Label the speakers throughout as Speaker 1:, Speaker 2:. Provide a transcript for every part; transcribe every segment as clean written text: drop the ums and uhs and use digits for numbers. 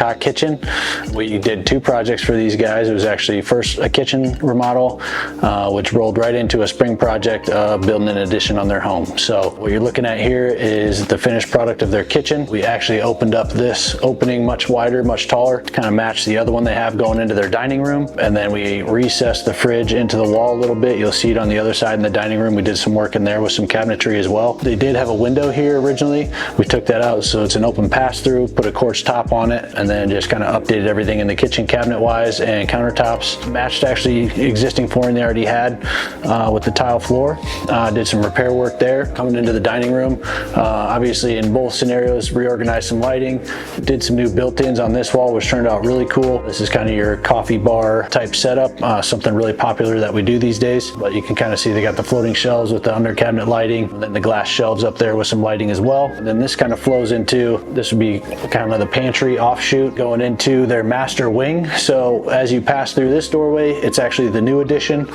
Speaker 1: countertop kitchen. We did 2 projects for these guys. It was actually first a kitchen remodel, which rolled right into a spring project of building an addition on their home. So what you're looking at here is the finished product of their kitchen. We actually opened up this opening much wider, much taller, to kind of match the other one they have going into their dining room. And then we recessed the fridge into the wall a little bit. You'll see it on the other side in the dining room. We did some work in there with some cabinetry as well. They did have a window here originally. We took that out so it's an open pass-through, put a quartz top on it, and then just kind of updated everything in the kitchen cabinet-wise and countertops. Matched actually existing flooring they already had with the tile floor. Did some repair work there. Coming into the dining room, obviously in both scenarios, reorganized some lighting, did some new built-ins on this wall, which turned out really cool. This is kind of your coffee bar type setup, something really popular that we do these days. But you can kind of see they got the floating shelves with the under cabinet lighting, and then the glass shelves up there with some lighting as well. And then this kind of flows into, this would be kind of the pantry offshoot going into their master wing. So as you pass through this doorway, it's actually the new addition.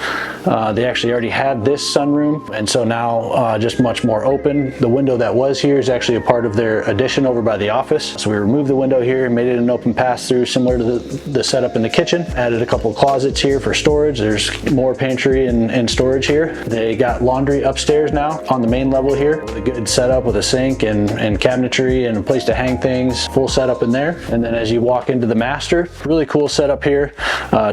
Speaker 1: They actually already had this sunroom, and so now just much more open. The window that was here is actually a part of their addition over by the office. So we removed the window here, made it an open pass-through similar to the setup in the kitchen. Added a couple closets here for storage. There's more pantry and storage here. They got laundry upstairs now on the main level here with a good setup with a sink and cabinetry and a place to hang things. Full setup in there. And then as you walk into the master, really cool setup here.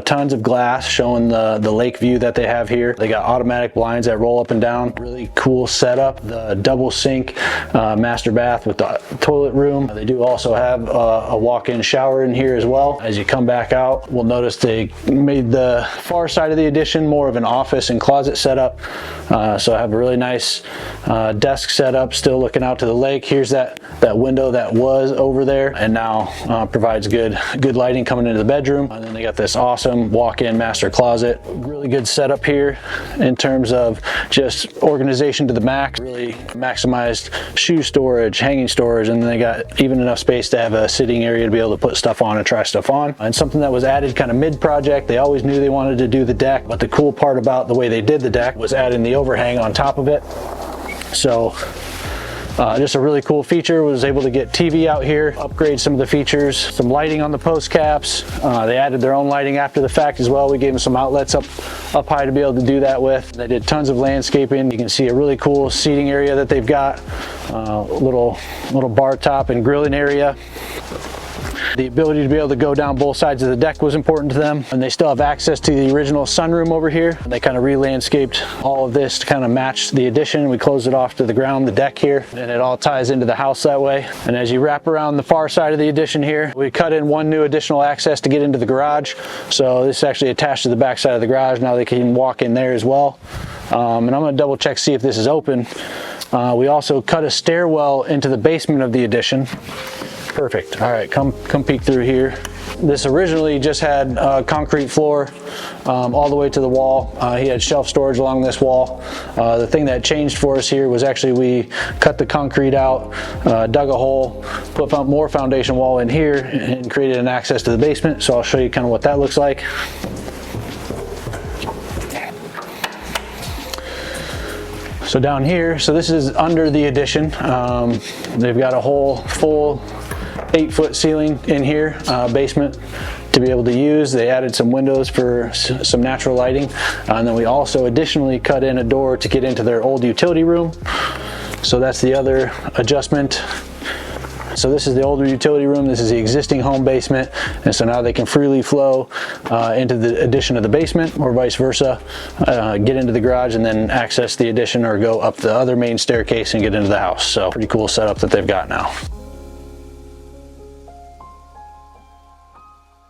Speaker 1: Tons of glass showing the lake view that they have here. They got automatic blinds that roll up and down. Really cool setup. The double sink master bath with the toilet room. They do also have a walk-in shower in here as well. As you come back out, we'll notice they made the far side of the addition more of an office and closet setup. So I have a really nice desk setup, still looking out to the lake. Here's that window that was over there and now provides good lighting coming into the bedroom. And then they got this awesome walk-in master closet. Really good setup here in terms of just organization to the max. Really maximized shoe storage, hanging storage, and then they got even enough space to have a sitting area to be able to put stuff on and try stuff on. And something that was added kind of mid-project, they always knew they wanted to do the deck, but the cool part about the way they did the deck was adding the overhang on top of it. So just a really cool feature. Was able to get TV out here, upgrade some of the features, some lighting on the post caps. They added their own lighting after the fact as well. We gave them some outlets up high to be able to do that with. They did tons of landscaping. You can see a really cool seating area that they've got, little bar top and grilling area. The ability to be able to go down both sides of the deck was important to them, and they still have access to the original sunroom over here. They kind of re-landscaped all of this to kind of match the addition. We closed it off to the ground, the deck here, and it all ties into the house that way. And as you wrap around the far side of the addition here, we cut in one new additional access to get into the garage. So this is actually attached to the back side of the garage. Now they can walk in there as well. And I'm going to double check, see if this is open. We also cut a stairwell into the basement of the addition. Perfect. All right, come peek through here. This originally just had concrete floor all the way to the wall. He had shelf storage along this wall. The thing that changed for us here was actually we cut the concrete out, dug a hole, put more foundation wall in here, and created an access to the basement. So I'll show you kind of what that looks like. So down here, so this is under the addition. They've got a whole full 8-foot ceiling in here, basement to be able to use. They added some windows for some natural lighting. And then we also additionally cut in a door to get into their old utility room. So that's the other adjustment. So this is the older utility room, this is the existing home basement, and so now they can freely flow into the addition of the basement, or vice versa, get into the garage and then access the addition or go up the other main staircase and get into the house. So pretty cool setup that they've got now.